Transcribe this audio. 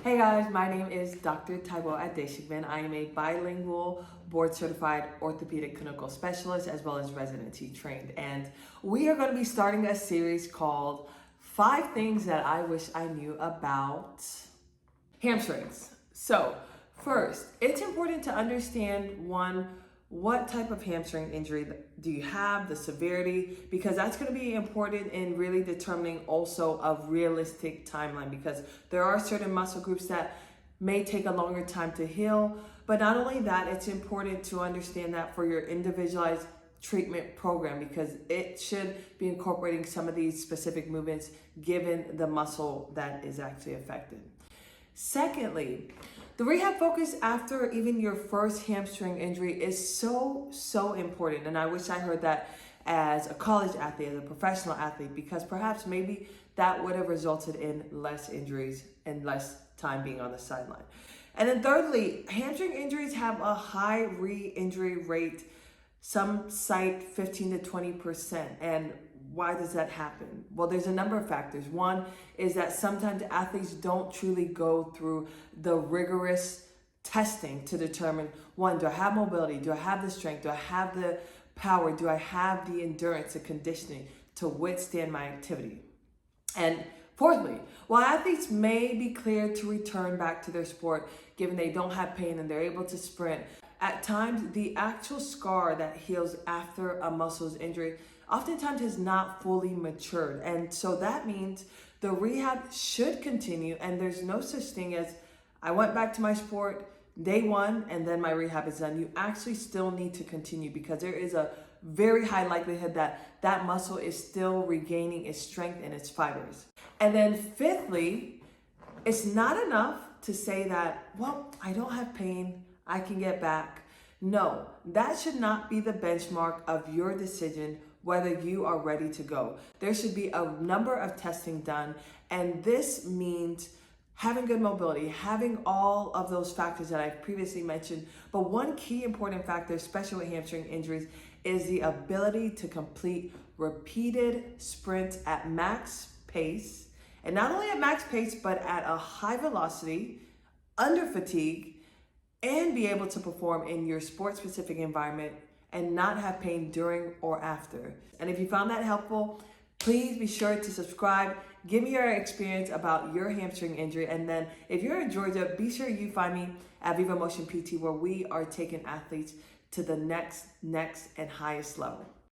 Hey guys, my name is Dr. Taiwo Adeshigbin. I am a bilingual board-certified orthopedic clinical specialist as well as residency-trained. And we are going to be starting a series called 5 Things That I Wish I Knew About Hamstrings. So first, it's important to understand what type of hamstring injury do you have, the severity, because that's going to be important in really determining also a realistic timeline, because there are certain muscle groups that may take a longer time to heal. But not only that, it's important to understand that for your individualized treatment program, because it should be incorporating some of these specific movements given the muscle that is actually affected. Secondly, the rehab focus after even your first hamstring injury is so important. And I wish I heard that as a college athlete, as a professional athlete, because perhaps maybe that would have resulted in less injuries and less time being on the sideline. And then thirdly, hamstring injuries have a high re-injury rate. Some cite 15 to 20%. And why does that happen? Well, there's a number of factors. One is that sometimes athletes don't truly go through the rigorous testing to determine, one, do I have mobility? Do I have the strength? Do I have the power? Do I have the endurance, the conditioning to withstand my activity? And fourthly, while athletes may be cleared to return back to their sport, given they don't have pain and they're able to sprint, at times the actual scar that heals after a muscle's injury oftentimes has not fully matured. And so that means the rehab should continue, and there's no such thing as I went back to my sport day one and then my rehab is done. You actually still need to continue, because there is a very high likelihood that that muscle is still regaining its strength and its fibers. And then fifthly, it's not enough to say that, well, I don't have pain, I can get back. No, that should not be the benchmark of your decision whether you are ready to go. There should be a number of testing done, and this means having good mobility, having all of those factors that I've previously mentioned. But one key important factor, especially with hamstring injuries, is the ability to complete repeated sprints at max pace, and not only at max pace, but at a high velocity, under fatigue, and be able to perform in your sport-specific environment and not have pain during or after. And if you found that helpful, please be sure to subscribe. Give me your experience about your hamstring injury. And then if you're in Georgia, be sure you find me at Viva Motion PT, where we are taking athletes to the next and highest level.